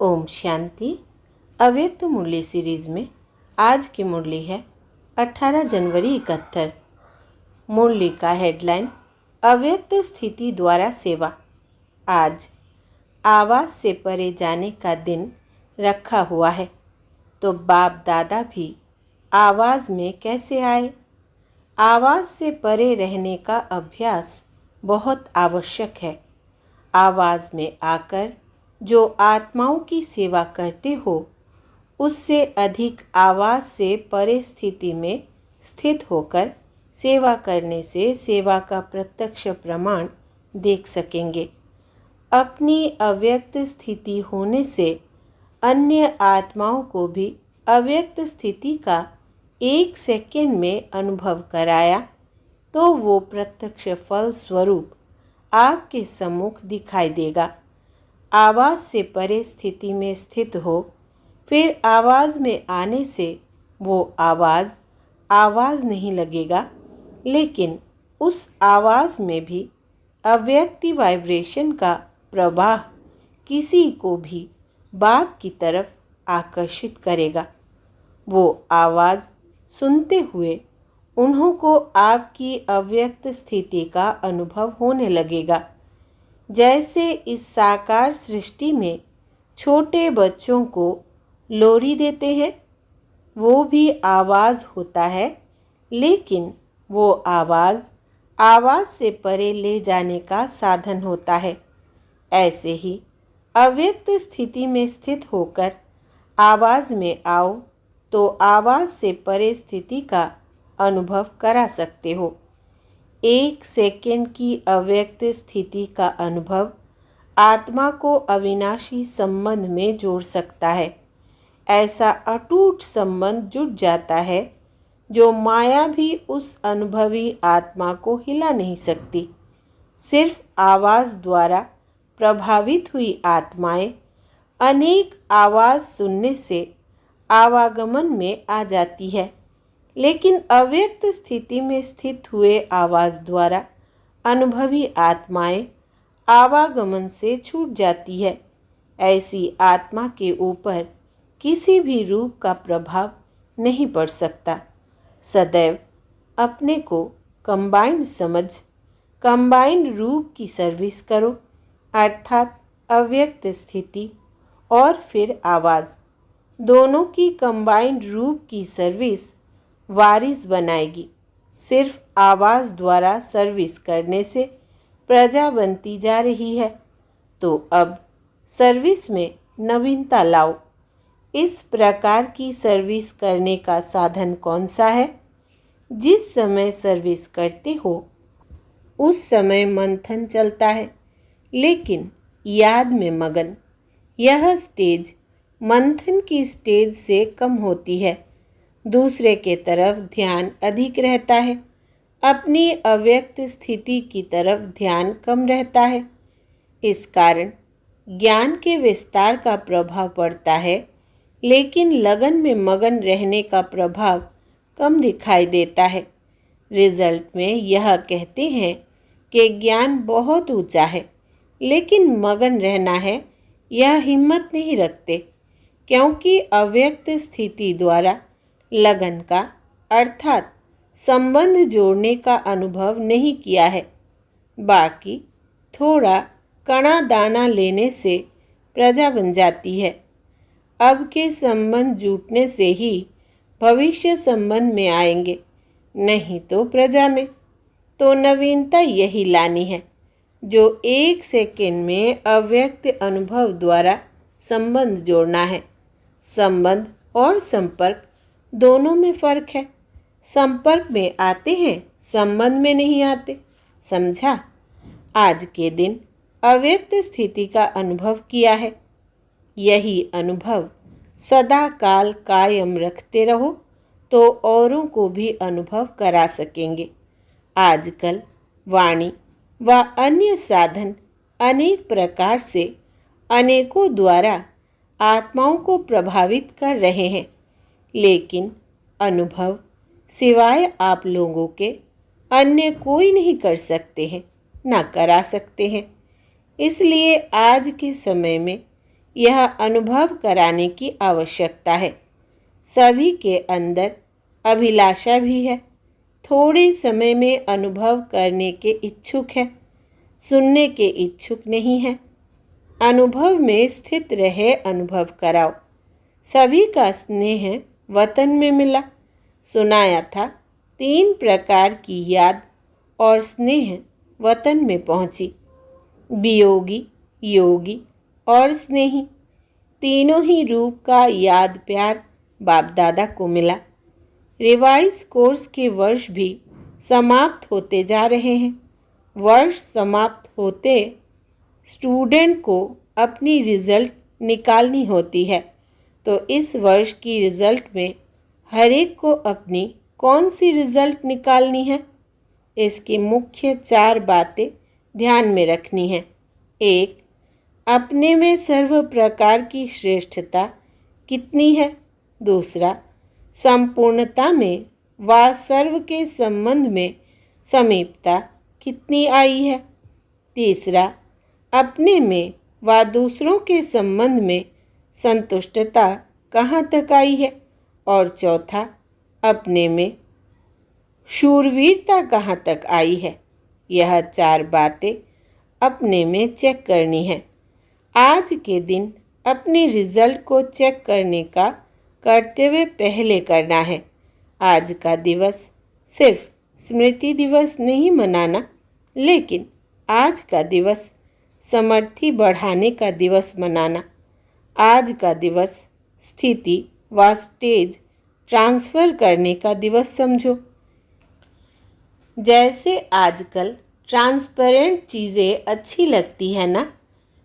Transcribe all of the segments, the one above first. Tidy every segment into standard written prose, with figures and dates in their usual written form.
ओम शांति। अव्यक्त मुरली सीरीज में आज की मुरली है 18 जनवरी 71। मुरली का हेडलाइन अव्यक्त स्थिति द्वारा सेवा। आज आवाज़ से परे जाने का दिन रखा हुआ है, तो बाप दादा भी आवाज़ में कैसे आए? आवाज़ से परे रहने का अभ्यास बहुत आवश्यक है। आवाज़ में आकर जो आत्माओं की सेवा करते हो, उससे अधिक आवाज़ से परे स्थिति में स्थित होकर सेवा करने से सेवा का प्रत्यक्ष प्रमाण देख सकेंगे। अपनी अव्यक्त स्थिति होने से अन्य आत्माओं को भी अव्यक्त स्थिति का 1 सेकंड में अनुभव कराया तो वो प्रत्यक्ष फल स्वरूप आपके सम्मुख दिखाई देगा। आवाज़ से परे स्थिति में स्थित हो, फिर आवाज़ में आने से वो आवाज़ नहीं लगेगा, लेकिन उस आवाज़ में भी अव्यक्ति वाइब्रेशन का प्रवाह किसी को भी बाप की तरफ आकर्षित करेगा। वो आवाज़ सुनते हुए उन्हों को आपकी अव्यक्त स्थिति का अनुभव होने लगेगा। जैसे इस साकार सृष्टि में छोटे बच्चों को लोरी देते हैं, वो भी आवाज़ होता है, लेकिन वो आवाज़ से परे ले जाने का साधन होता है। ऐसे ही अव्यक्त स्थिति में स्थित होकर आवाज़ में आओ तो आवाज़ से परे स्थिति का अनुभव करा सकते हो। 1 सेकंड की अव्यक्त स्थिति का अनुभव आत्मा को अविनाशी संबंध में जोड़ सकता है। ऐसा अटूट संबंध जुट जाता है जो माया भी उस अनुभवी आत्मा को हिला नहीं सकती। सिर्फ आवाज़ द्वारा प्रभावित हुई आत्माएं अनेक आवाज़ सुनने से आवागमन में आ जाती है, लेकिन अव्यक्त स्थिति में स्थित हुए आवाज़ द्वारा अनुभवी आत्माएं आवागमन से छूट जाती है। ऐसी आत्मा के ऊपर किसी भी रूप का प्रभाव नहीं पड़ सकता। सदैव अपने को कंबाइंड समझ कंबाइंड रूप की सर्विस करो, अर्थात अव्यक्त स्थिति और फिर आवाज़, दोनों की कंबाइंड रूप की सर्विस वारिस बनाएगी। सिर्फ आवाज़ द्वारा सर्विस करने से प्रजा बनती जा रही है, तो अब सर्विस में नवीनता लाओ। इस प्रकार की सर्विस करने का साधन कौन सा है? जिस समय सर्विस करते हो उस समय मंथन चलता है, लेकिन याद में मगन। यह स्टेज मंथन की स्टेज से कम होती है। दूसरे के तरफ ध्यान अधिक रहता है, अपनी अव्यक्त स्थिति की तरफ ध्यान कम रहता है। इस कारण ज्ञान के विस्तार का प्रभाव पड़ता है, लेकिन लगन में मगन रहने का प्रभाव कम दिखाई देता है। रिजल्ट में यह कहते हैं कि ज्ञान बहुत ऊंचा है, लेकिन मगन रहना है, यह हिम्मत नहीं रखते, क्योंकि अव्यक्त स्थिति द्वारा लगन का अर्थात संबंध जोड़ने का अनुभव नहीं किया है। बाकी थोड़ा कणा दाना लेने से प्रजा बन जाती है। अब के संबंध जुटने से ही भविष्य संबंध में आएंगे, नहीं तो प्रजा में। तो नवीनता यही लानी है, जो 1 सेकंड में अव्यक्त अनुभव द्वारा संबंध जोड़ना है। संबंध और संपर्क दोनों में फ़र्क है। संपर्क में आते हैं, संबंध में नहीं आते। समझा? आज के दिन अव्यक्त स्थिति का अनुभव किया है। यही अनुभव सदा काल कायम रखते रहो तो औरों को भी अनुभव करा सकेंगे। आजकल वाणी व अन्य साधन अनेक प्रकार से अनेकों द्वारा आत्माओं को प्रभावित कर रहे हैं, लेकिन अनुभव सिवाय आप लोगों के अन्य कोई नहीं कर सकते हैं, ना करा सकते हैं। इसलिए आज के समय में यह अनुभव कराने की आवश्यकता है। सभी के अंदर अभिलाषा भी है, थोड़े समय में अनुभव करने के इच्छुक है, सुनने के इच्छुक नहीं है। अनुभव में स्थित रहे अनुभव कराओ। सभी का स्नेह वतन में मिला। सुनाया था 3 प्रकार की याद और स्नेह वतन में पहुंची। वियोगी, योगी और स्नेही, तीनों ही रूप का याद प्यार बाप दादा को मिला। रिवाइज कोर्स के वर्ष भी समाप्त होते जा रहे हैं। वर्ष समाप्त होते स्टूडेंट को अपनी रिज़ल्ट निकालनी होती है। तो इस वर्ष की रिज़ल्ट में हर एक को अपनी कौन सी रिज़ल्ट निकालनी है, इसकी मुख्य 4 बातें ध्यान में रखनी है। 1. अपने में सर्व प्रकार की श्रेष्ठता कितनी है। 2. संपूर्णता में व सर्व के संबंध में समीपता कितनी आई है। 3. अपने में व दूसरों के संबंध में संतुष्टता कहाँ तक आई है। और 4. अपने में शूरवीरता कहाँ तक आई है। यह 4 बातें अपने में चेक करनी है। आज के दिन अपने रिजल्ट को चेक करने का कर्तव्य पहले करना है। आज का दिवस सिर्फ स्मृति दिवस नहीं मनाना, लेकिन आज का दिवस समर्थी बढ़ाने का दिवस मनाना। आज का दिवस स्थिति व स्टेज ट्रांसफ़र करने का दिवस समझो। जैसे आजकल ट्रांसपेरेंट चीज़ें अच्छी लगती है ना,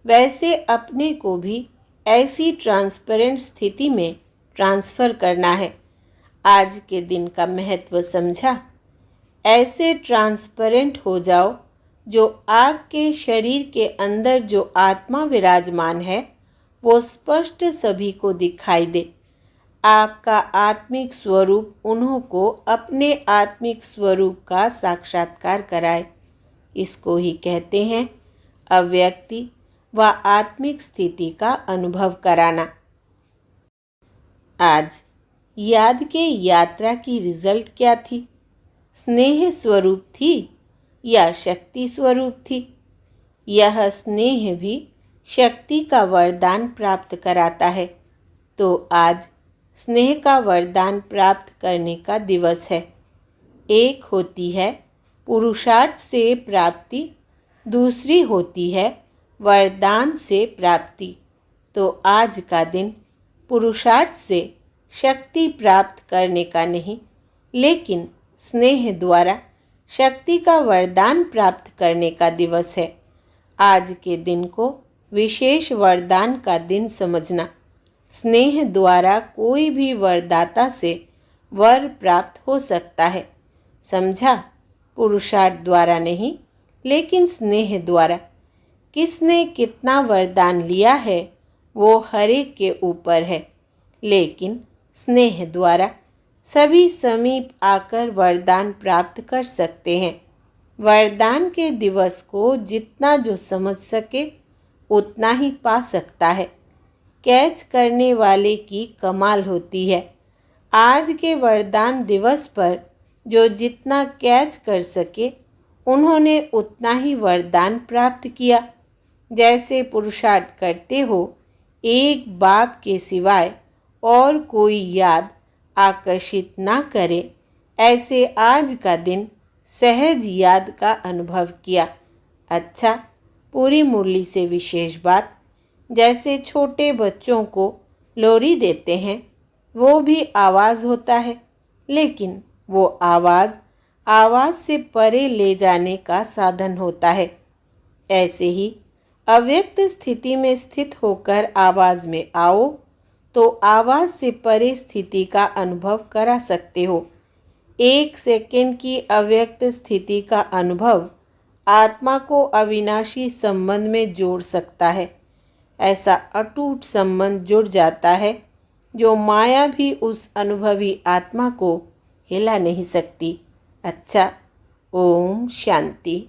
वैसे अपने को भी ऐसी ट्रांसपेरेंट स्थिति में ट्रांसफ़र करना है। आज के दिन का महत्व समझा। ऐसे ट्रांसपेरेंट हो जाओ जो आपके शरीर के अंदर जो आत्मा विराजमान है वो स्पष्ट सभी को दिखाई दे। आपका आत्मिक स्वरूप उन्हों को अपने आत्मिक स्वरूप का साक्षात्कार कराए। इसको ही कहते हैं अव्यक्ति व आत्मिक स्थिति का अनुभव कराना। आज याद के यात्रा की रिजल्ट क्या थी? स्नेह स्वरूप थी या शक्ति स्वरूप थी? यह स्नेह भी शक्ति का वरदान प्राप्त कराता है। तो आज स्नेह का वरदान प्राप्त करने का दिवस है। एक होती है पुरुषार्थ से प्राप्ति, दूसरी होती है वरदान से प्राप्ति। तो आज का दिन पुरुषार्थ से शक्ति प्राप्त करने का नहीं, लेकिन स्नेह द्वारा शक्ति का वरदान प्राप्त करने का दिवस है। आज के दिन को विशेष वरदान का दिन समझना। स्नेह द्वारा कोई भी वरदाता से वर प्राप्त हो सकता है। समझा? पुरुषार्थ द्वारा नहीं, लेकिन स्नेह द्वारा। किसने कितना वरदान लिया है वो हर एक के ऊपर है, लेकिन स्नेह द्वारा सभी समीप आकर वरदान प्राप्त कर सकते हैं। वरदान के दिवस को जितना जो समझ सके उतना ही पा सकता है। कैच करने वाले की कमाल होती है। आज के वरदान दिवस पर जो जितना कैच कर सके उन्होंने उतना ही वरदान प्राप्त किया। जैसे पुरुषार्थ करते हो, एक बाप के सिवाय और कोई याद आकर्षित ना करे, ऐसे आज का दिन सहज याद का अनुभव किया। अच्छा, पूरी मुरली से विशेष बात, जैसे छोटे बच्चों को लोरी देते हैं, वो भी आवाज़ होता है, लेकिन वो आवाज़ से परे ले जाने का साधन होता है। ऐसे ही अव्यक्त स्थिति में स्थित होकर आवाज़ में आओ तो आवाज़ से परे स्थिति का अनुभव करा सकते हो। 1 सेकंड की अव्यक्त स्थिति का अनुभव आत्मा को अविनाशी संबंध में जोड़ सकता है। ऐसा अटूट संबंध जुड़ जाता है जो माया भी उस अनुभवी आत्मा को हिला नहीं सकती। अच्छा, ओम शांति।